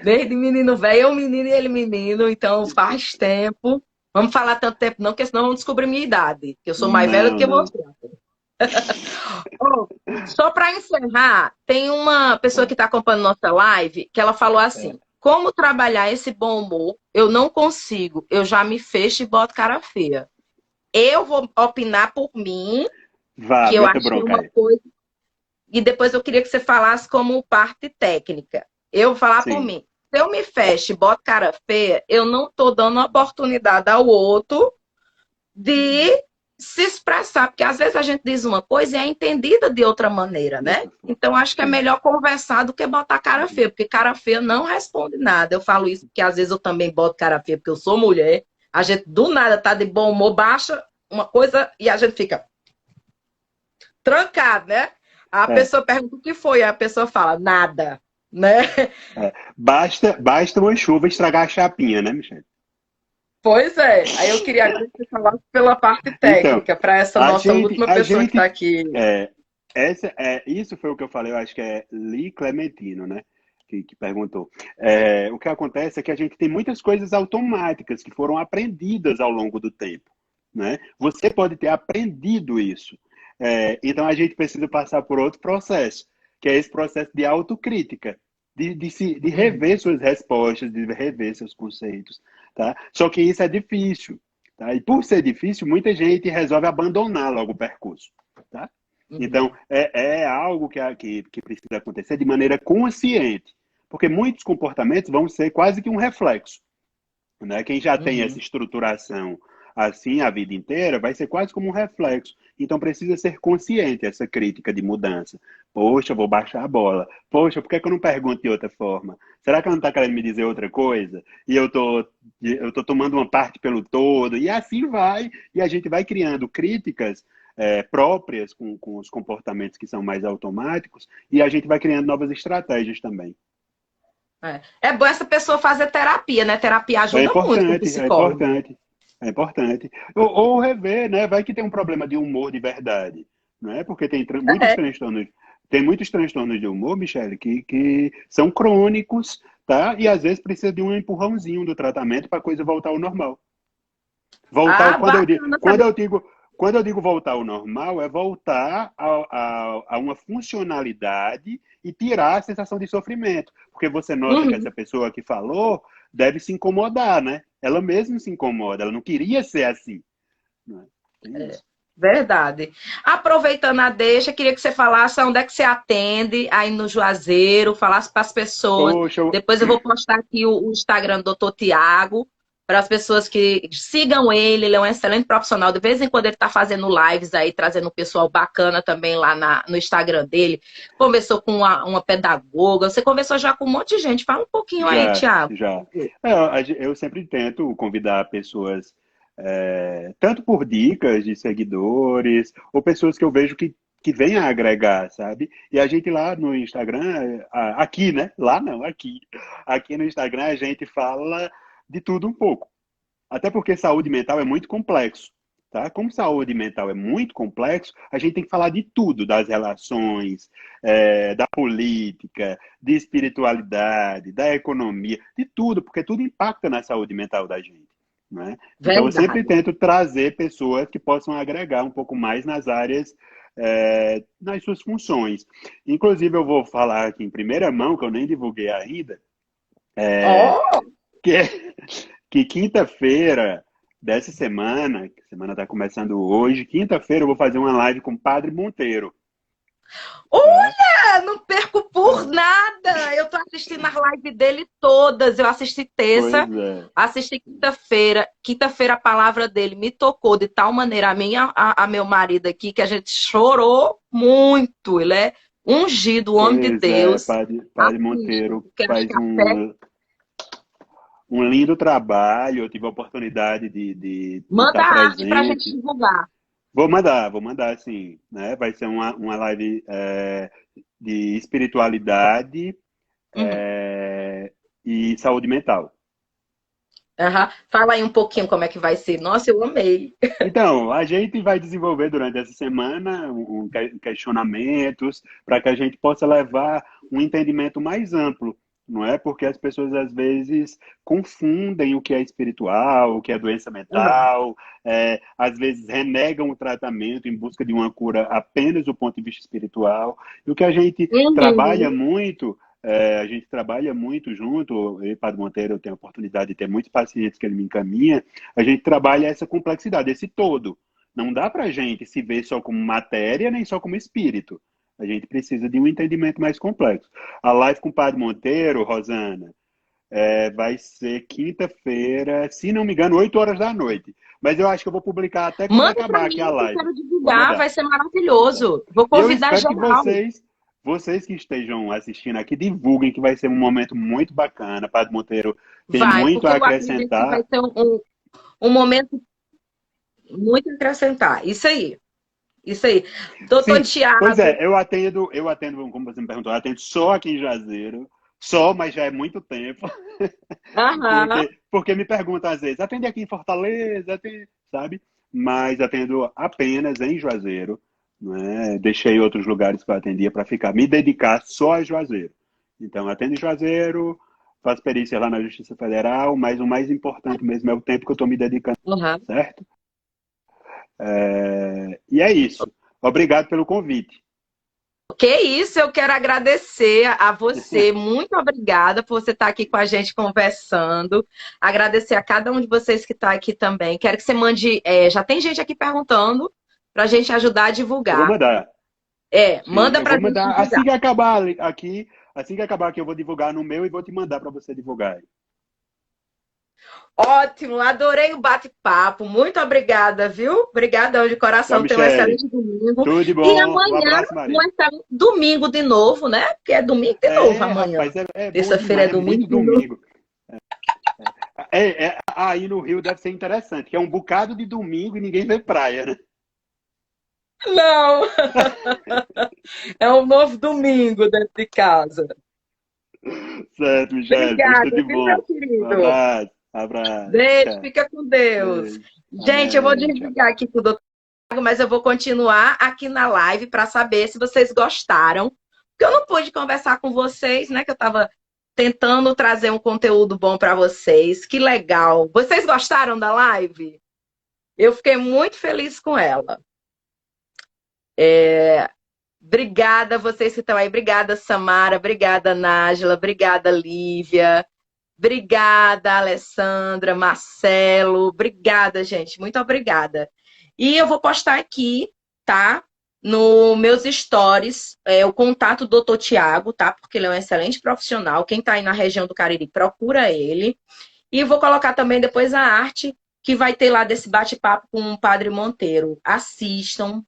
Desde menino velho, eu menino e ele menino, então faz tempo. Vamos falar tanto tempo não, porque senão vamos descobrir minha idade, que eu sou mais velha do Não, que não. você. Oh, só para encerrar, tem uma pessoa que está acompanhando nossa live que ela falou É, assim: como trabalhar esse bom humor? Eu não consigo, eu já me fecho e boto cara feia. Eu vou opinar por mim, vá, que eu meta achei bronca uma aí. coisa, e depois eu queria que você falasse como parte técnica. Eu vou falar por Sim. mim. Se eu me fecho e boto cara feia, eu não estou dando oportunidade ao outro de se expressar, porque às vezes a gente diz uma coisa e é entendida de outra maneira, De né? outra forma. Então acho que é Sim. melhor conversar do que botar cara Uhum. feia, porque cara feia não responde nada. Eu falo isso porque às vezes eu também boto cara feia porque eu sou mulher. A gente do nada tá de bom humor, baixa uma coisa e a gente fica trancado, né? A É, pessoa pergunta o que foi, a pessoa fala nada, né? basta uma chuva estragar a chapinha, né, Michele? Pois é. Aí eu queria agora que você falasse pela parte Então, técnica para essa a nossa gente, última a pessoa que está gente, aqui. é, isso foi o que eu falei, eu acho que é Lee Clementino, né? Que perguntou. O que acontece é que a gente tem muitas coisas automáticas que foram aprendidas ao longo do tempo, né? Você pode ter aprendido isso. Então a gente precisa passar por outro processo, que é esse processo de autocrítica, de Uhum. rever suas respostas, de rever seus conceitos, tá? Só que isso é difícil. Tá? E por ser difícil, muita gente resolve abandonar logo o percurso. Tá? Então, Uhum. é algo que precisa acontecer de maneira consciente, porque muitos comportamentos vão ser quase que um reflexo. Né? Quem já tem essa Uhum. estruturação assim a vida inteira, vai ser quase como um reflexo. Então precisa ser consciente essa crítica de mudança. Poxa, eu vou baixar a bola. Poxa, por que que eu não pergunto de outra forma? Será que ela não está querendo me dizer outra coisa? E eu tô tomando uma parte pelo todo. E assim vai. E a gente vai criando críticas próprias com os comportamentos que são mais automáticos. E a gente vai criando novas estratégias também. É bom essa pessoa fazer terapia, né? Terapia É ajuda muito com o importante, é psicólogo. importante, é importante. Ou rever, né? Vai que tem um problema de humor de verdade, não é? Porque É. tem muitos transtornos de humor, Michele, que são crônicos, tá? E às vezes precisa de um empurrãozinho do tratamento para a coisa voltar ao normal. Voltar ao, Ah, bacana saber. quando eu digo voltar ao normal, é voltar a uma funcionalidade e tirar a sensação de sofrimento. Porque você nota que Uhum. essa pessoa que falou deve se incomodar, né? Ela mesma se incomoda, ela não queria ser assim. Né? Tem isso. Verdade. Aproveitando a deixa, queria que você falasse onde é que você atende aí no Juazeiro, falasse para as pessoas. Poxa, Depois eu vou postar aqui o Instagram do Dr. Tiago, para as pessoas que sigam ele. Ele é um excelente profissional. De vez em quando ele está fazendo lives aí, trazendo um pessoal bacana também lá no Instagram dele. Conversou com uma pedagoga. Você conversou já com um monte de gente. Fala um pouquinho aí, já, Tiago. já. Eu sempre tento convidar pessoas, tanto por dicas de seguidores, ou pessoas que eu vejo que vêm a agregar, sabe? E a gente lá no Instagram, aqui, né? Lá não, aqui. Aqui no Instagram a gente fala de tudo um pouco. Até porque saúde mental é muito complexo. Tá? Como saúde mental é muito complexo, a gente tem que falar de tudo, das relações, da política, de espiritualidade, da economia, de tudo, porque tudo impacta na saúde mental da gente. Né? Então, eu sempre Verdade. tento trazer pessoas que possam agregar um pouco mais nas áreas, nas suas funções. Inclusive, eu vou falar aqui em primeira mão, que eu nem divulguei ainda, Oh, que que quinta-feira dessa semana, que a semana está começando hoje, quinta-feira eu vou fazer uma live com o Padre Monteiro. tá? Não perco por É, nada. Eu tô assistindo as lives dele todas. Eu assisti pois terça, é, assisti quinta-feira. Quinta-feira a palavra dele me tocou de tal maneira, a minha, a meu marido aqui, que a gente chorou muito. Ele é ungido, o homem de pois é, Deus. Padre Assiste, Monteiro porque acho faz que a fé. um lindo trabalho. Eu tive a oportunidade de Manda estar a arte pra gente presente. divulgar. Vou mandar sim, né? Vai ser uma live de espiritualidade Uhum. e saúde mental. Aham. Fala aí um pouquinho como é que vai ser. Nossa, eu amei. Então, a gente vai desenvolver durante essa semana questionamentos para que a gente possa levar um entendimento mais amplo, não é? Porque as pessoas às vezes confundem o que é espiritual, o que é doença Aham. mental, às vezes renegam o tratamento em busca de uma cura apenas do ponto de vista espiritual. E o que Uhum. a gente trabalha muito junto, eu e Padre Monteiro, eu tenho a oportunidade de ter muitos pacientes que ele me encaminha, a gente trabalha essa complexidade, esse todo. Não dá para a gente se ver só como matéria, nem só como espírito. A gente precisa de um entendimento mais complexo. A live com o Padre Monteiro, Rosana, vai ser quinta-feira, se não me engano, 8 horas da noite. Mas eu acho que eu vou publicar até quando Manda para acabar aqui a mim que eu live. quero Vou divulgar, mandar. vai ser Tá? maravilhoso. Vou E eu convidar espero que geral. vocês que estejam assistindo aqui, divulguem que vai ser um momento muito bacana. Padre Monteiro tem Vai, muito porque a eu acredito que vai acrescentar. ser um momento muito a acrescentar. Isso aí, isso aí. Doutor Sim, pois Tiago, é, eu atendo, como você me perguntou, eu atendo só aqui em Juazeiro, mas já é muito tempo, aham, porque me perguntam às vezes, atende aqui em Fortaleza, sabe? Mas atendo apenas em Juazeiro, né? Deixei outros lugares que eu atendia para ficar, me dedicar só a Juazeiro. Então, atendo em Juazeiro, faço perícia lá na Justiça Federal, mas o mais importante mesmo é o tempo que eu estou me dedicando, aham. certo? E é isso. Obrigado pelo convite. Que isso, eu quero agradecer a você. Muito obrigada por você estar aqui com a gente conversando. Agradecer a cada um de vocês que está aqui também. Quero que você mande. Já tem gente aqui perguntando para a gente ajudar a Eu vou divulgar. mandar. Sim, Manda eu para vou a gente mandar divulgar. assim que acabar aqui, eu vou divulgar no meu e vou te mandar para você divulgar. Ótimo, adorei o bate-papo. Muito obrigada, viu? Obrigadão de Tchau, coração. Tenha um Michele. excelente domingo. Tudo de E bom. Um amanhã, abraço, um Maria. excelente domingo de novo, né? Porque é domingo de novo amanhã. Rapaz, é bom Terça-feira é demais, é domingo muito de novo. domingo. Aí no Rio deve ser interessante, que é um bocado de domingo e ninguém vê praia, né? Não, é um novo domingo dentro de casa. Certo, Michele, pois tudo Obrigada, de viu, meu bom. Um querido? abraço, abraço. Beijo, Tchau. fica com Deus. Beijo. Gente, eu vou Amém. Tchau. desligar aqui com o doutor, mas eu vou continuar aqui na live para saber se vocês gostaram. Porque eu não pude conversar com vocês, né? Que eu estava tentando trazer um conteúdo bom para vocês. Que legal. Vocês gostaram da live? Eu fiquei muito feliz com ela. Obrigada a vocês que estão aí. Obrigada, Samara. Obrigada, Nájila. Obrigada, Lívia. Obrigada, Alessandra, Marcelo. Obrigada, gente. Muito obrigada. E eu vou postar aqui, tá? No meus stories, o contato do Dr. Tiago, tá? Porque ele é um excelente profissional. Quem tá aí na região do Cariri, procura ele. E vou colocar também depois a arte que vai ter lá desse bate-papo com o Padre Monteiro. Assistam,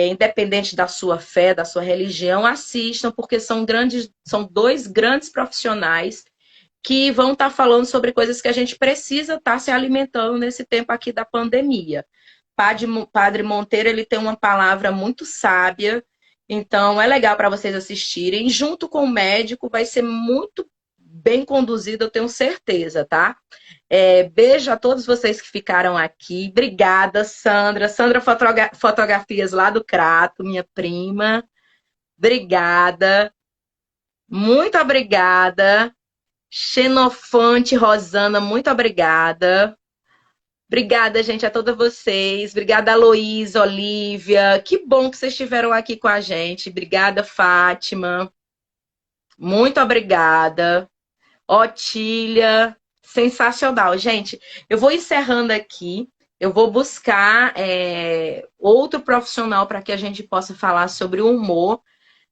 independente da sua fé, da sua religião, assistam, porque são dois grandes profissionais que vão estar falando sobre coisas que a gente precisa estar se alimentando nesse tempo aqui da pandemia. Padre Monteiro, ele tem uma palavra muito sábia, então é legal para vocês assistirem. Junto com o médico, vai ser muito bem conduzido, eu tenho certeza, tá? Beijo a todos vocês que ficaram aqui. Obrigada, Sandra. Sandra Fotografias lá do Crato, minha prima. Obrigada. Muito obrigada. Xenofante Rosana, muito obrigada. Obrigada, gente, a todos vocês. Obrigada, Aloísa, Olivia. Que bom que vocês estiveram aqui com a gente. Obrigada, Fátima. Muito obrigada. Otília. Sensacional. Gente, eu vou encerrando aqui. Eu vou buscar outro profissional para que a gente possa falar sobre o humor.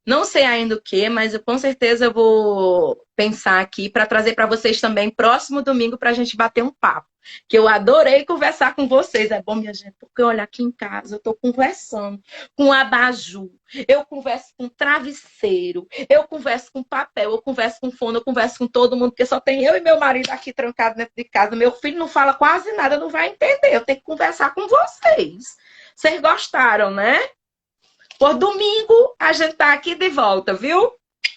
Não sei ainda o que, mas com certeza eu vou pensar aqui para trazer para vocês também próximo domingo para a gente bater um papo. Que eu adorei conversar com vocês. É bom, minha gente, porque olha, aqui em casa eu estou conversando com abajur, eu converso com travesseiro, eu converso com papel, eu converso com fone, eu converso com todo mundo, porque só tem eu e meu marido aqui trancados dentro de casa. Meu filho não fala quase nada, não vai entender. Eu tenho que conversar com vocês. Vocês gostaram, né? Por domingo, a gente tá aqui de volta, viu?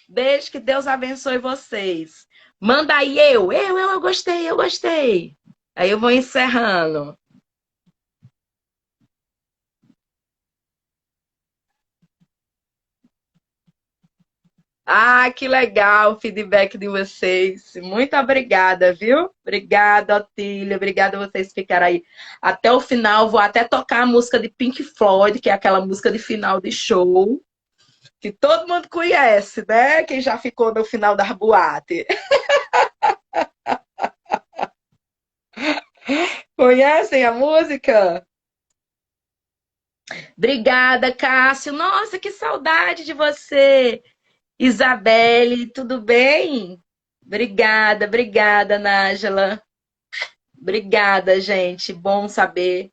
Beijo, que Deus abençoe vocês. Manda aí eu gostei, eu gostei. Aí eu vou encerrando. Ah, que legal o feedback de vocês. Muito obrigada, viu? Obrigada, Otília. Obrigada a vocês ficarem aí até o final. Vou até tocar a música de Pink Floyd, que é aquela música de final de show, que todo mundo conhece, né? Quem já ficou no final da boate. Conhecem a música? Obrigada, Cássio. Nossa, que saudade de você. Isabelle, tudo bem? Obrigada, obrigada, Nájila. Obrigada, gente. Bom saber